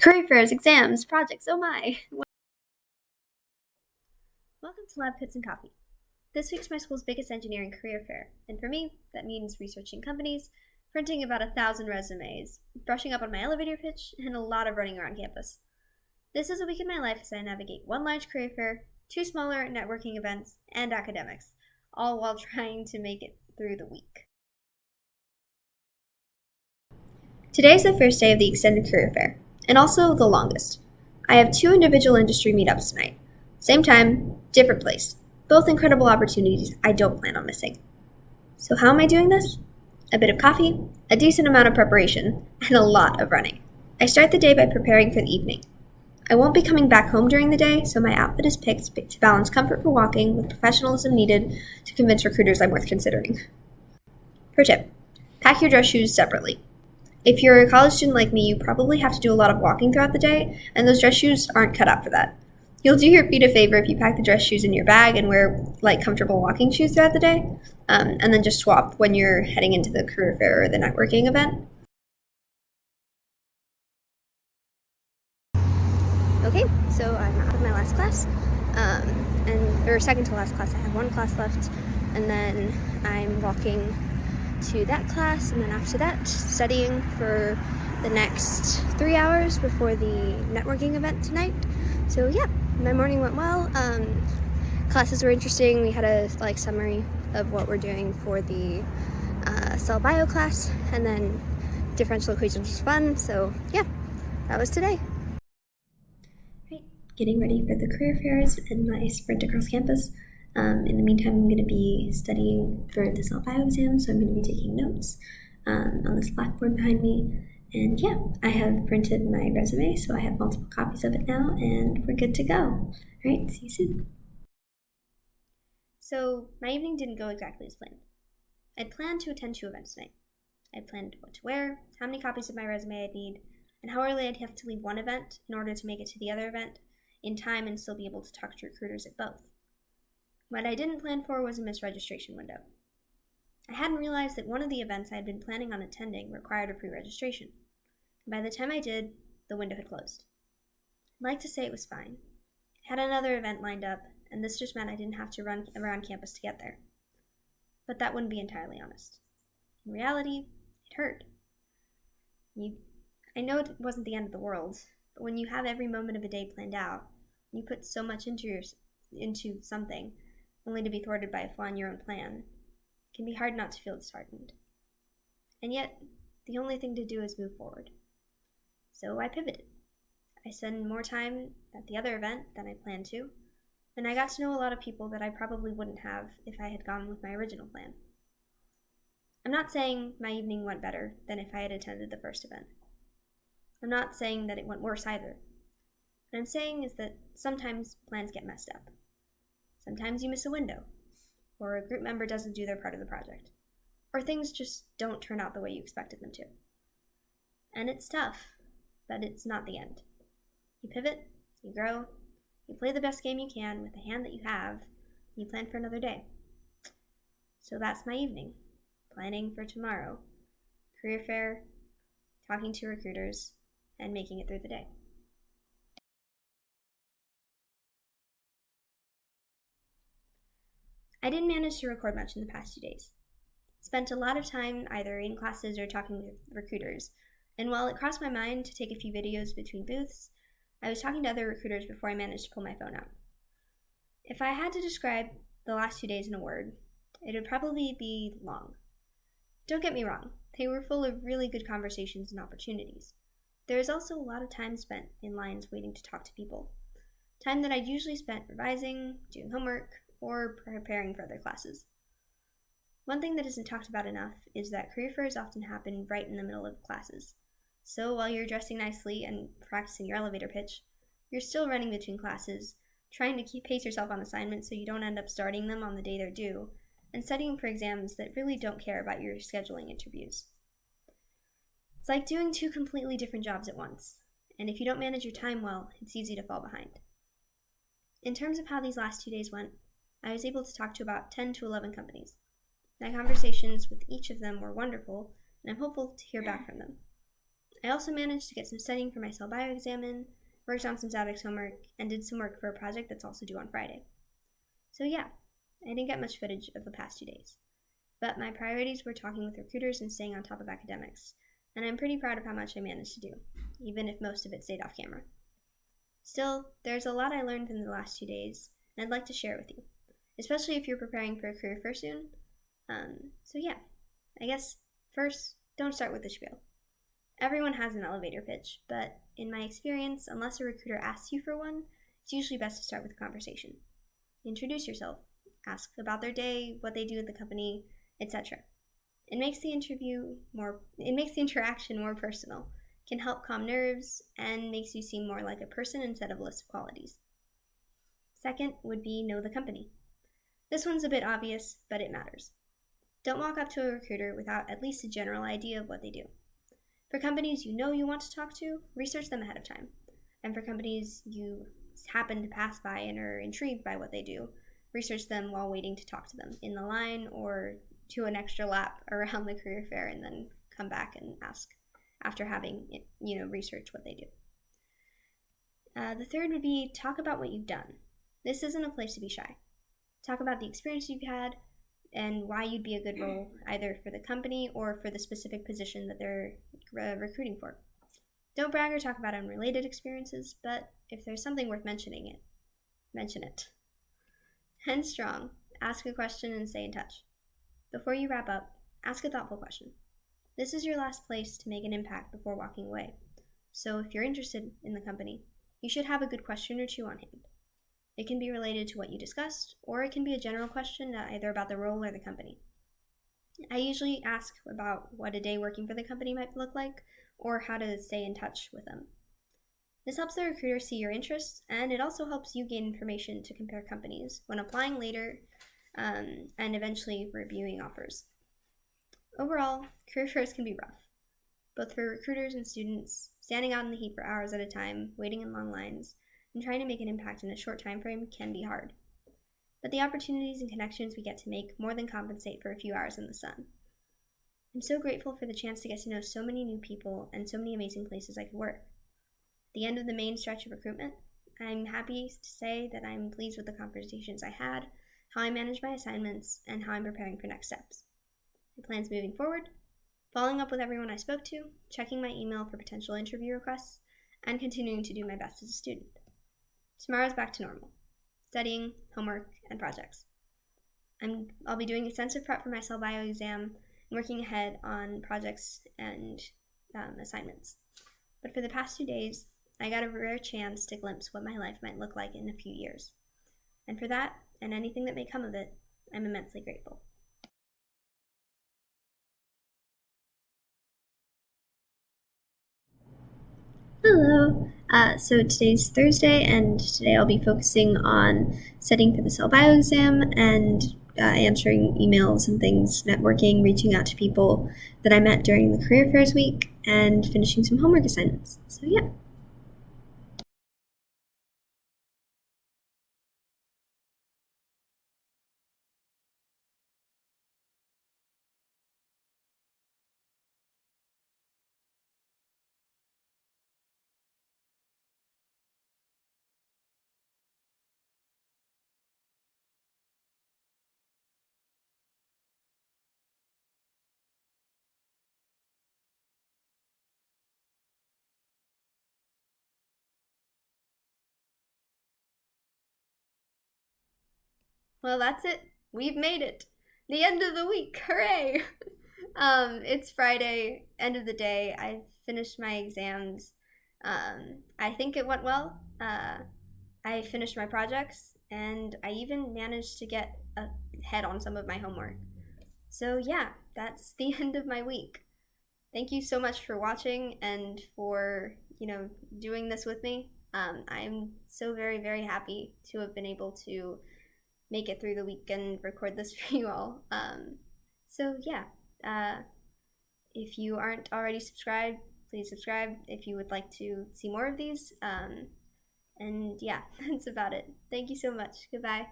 Career fairs, exams, projects, oh my. Welcome to Lab Pits and Coffee. This week's my school's biggest engineering career fair, and for me, that means researching companies, printing about 1,000 resumes, brushing up on my elevator pitch, and a lot of running around campus. This is a week in my life as I navigate one large career fair, two smaller networking events, and academics, all while trying to make it through the week. Today is the first day of the extended career fair, and also the longest. I have two individual industry meetups tonight. Same time, different place. Both incredible opportunities I don't plan on missing. So how am I doing this? A bit of coffee, a decent amount of preparation, and a lot of running. I start the day by preparing for the evening. I won't be coming back home during the day, so my outfit is picked to balance comfort for walking with professionalism needed to convince recruiters I'm worth considering. Pro tip: pack your dress shoes separately. If you're a college student like me, you probably have to do a lot of walking throughout the day, and those dress shoes aren't cut out for that. You'll do your feet a favor if you pack the dress shoes in your bag and wear light, comfortable walking shoes throughout the day, and then just swap when you're heading into the career fair or the networking event. Okay, so I'm out of my last class, or second to last class. I have one class left, and then I'm walking to that class, and then after that, studying for the next 3 hours before the networking event tonight. So yeah, my morning went well. Classes were interesting. We had a summary of what we're doing for the cell bio class, and then differential equations was fun. So yeah, that was today. Right, getting ready for the career fairs and my sprint across campus. In the meantime, I'm going to be studying for the cell bio exam, so I'm going to be taking notes on this blackboard behind me. And yeah, I have printed my resume, so I have multiple copies of it now, and we're good to go. All right, see you soon. So my evening didn't go exactly as planned. I'd planned to attend 2 events tonight. I'd planned what to wear, how many copies of my resume I'd need, and how early I'd have to leave one event in order to make it to the other event in time and still be able to talk to recruiters at both. What I didn't plan for was a missed registration window. I hadn't realized that one of the events I had been planning on attending required a pre-registration. By the time I did, the window had closed. I'd like to say it was fine. I had another event lined up, and this just meant I didn't have to run around campus to get there. But that wouldn't be entirely honest. In reality, it hurt. I know it wasn't the end of the world, but when you have every moment of a day planned out, and you put so much into something, only to be thwarted by a flaw in your own plan, it can be hard not to feel disheartened. And yet, the only thing to do is move forward. So I pivoted. I spent more time at the other event than I planned to, and I got to know a lot of people that I probably wouldn't have if I had gone with my original plan. I'm not saying my evening went better than if I had attended the first event. I'm not saying that it went worse either. What I'm saying is that sometimes plans get messed up. Sometimes you miss a window, or a group member doesn't do their part of the project, or things just don't turn out the way you expected them to. And it's tough, but it's not the end. You pivot, you grow, you play the best game you can with the hand that you have, and you plan for another day. So that's my evening, planning for tomorrow, career fair, talking to recruiters, and making it through the day. I didn't manage to record much in the past 2 days. Spent a lot of time either in classes or talking with recruiters, and while it crossed my mind to take a few videos between booths, I was talking to other recruiters before I managed to pull my phone out. If I had to describe the last 2 days in a word, it would probably be long. Don't get me wrong, they were full of really good conversations and opportunities. There was also a lot of time spent in lines waiting to talk to people. Time that I'd usually spent revising, doing homework, or preparing for other classes. One thing that isn't talked about enough is that career fairs often happen right in the middle of classes. So while you're dressing nicely and practicing your elevator pitch, you're still running between classes, trying to pace yourself on assignments so you don't end up starting them on the day they're due, and studying for exams that really don't care about your scheduling interviews. It's like doing 2 completely different jobs at once, and if you don't manage your time well, it's easy to fall behind. In terms of how these last 2 days went, I was able to talk to about 10 to 11 companies. My conversations with each of them were wonderful, and I'm hopeful to hear back from them. I also managed to get some studying for my cell bio exam in, worked on some statics homework, and did some work for a project that's also due on Friday. So yeah, I didn't get much footage of the past 2 days, but my priorities were talking with recruiters and staying on top of academics, and I'm pretty proud of how much I managed to do, even if most of it stayed off camera. Still, there's a lot I learned in the last 2 days, and I'd like to share it with you, especially if you're preparing for a career fair soon. So yeah, I guess first, don't start with the spiel. Everyone has an elevator pitch, but in my experience, unless a recruiter asks you for one, it's usually best to start with a conversation. Introduce yourself, ask about their day, what they do at the company, etc. It makes the interaction more personal, can help calm nerves, and makes you seem more like a person instead of a list of qualities. Second would be know the company. This one's a bit obvious, but it matters. Don't walk up to a recruiter without at least a general idea of what they do. For companies you know you want to talk to, research them ahead of time. And for companies you happen to pass by and are intrigued by what they do, research them while waiting to talk to them in the line or do an extra lap around the career fair and then come back and ask after having researched what they do. The third would be talk about what you've done. This isn't a place to be shy. Talk about the experience you've had and why you'd be a good role either for the company or for the specific position that they're recruiting for. Don't brag or talk about unrelated experiences, but if there's something worth mention it. End strong. Ask a question and stay in touch. Before you wrap up, ask a thoughtful question. This is your last place to make an impact before walking away. So if you're interested in the company, you should have a good question or two on hand. It can be related to what you discussed, or it can be a general question either about the role or the company. I usually ask about what a day working for the company might look like, or how to stay in touch with them. This helps the recruiter see your interests, and it also helps you gain information to compare companies when applying later and eventually reviewing offers. Overall, career fairs can be rough, both for recruiters and students. Standing out in the heat for hours at a time, waiting in long lines, and trying to make an impact in a short time frame can be hard. But the opportunities and connections we get to make more than compensate for a few hours in the sun. I'm so grateful for the chance to get to know so many new people and so many amazing places I could work. At the end of the main stretch of recruitment, I'm happy to say that I'm pleased with the conversations I had, how I managed my assignments, and how I'm preparing for next steps. My plans moving forward: following up with everyone I spoke to, checking my email for potential interview requests, and continuing to do my best as a student. Tomorrow's back to normal: studying, homework, and projects. I'll be doing extensive prep for my cell bio exam and working ahead on projects and assignments. But for the past 2 days, I got a rare chance to glimpse what my life might look like in a few years. And for that, and anything that may come of it, I'm immensely grateful. Hello. So today's Thursday, and today I'll be focusing on studying for the cell bio exam and answering emails and things, networking, reaching out to people that I met during the career fairs week, and finishing some homework assignments. So yeah. Well, that's it. We've made it. The end of the week. Hooray! It's Friday, end of the day. I finished my exams. I think it went well. I finished my projects, and I even managed to get ahead on some of my homework. So yeah, that's the end of my week. Thank you so much for watching and for, doing this with me. I'm so very, very happy to have been able to make it through the week and record this for you all. So yeah, if you aren't already subscribed, please subscribe if you would like to see more of these. And yeah, that's about it. Thank you so much. Goodbye.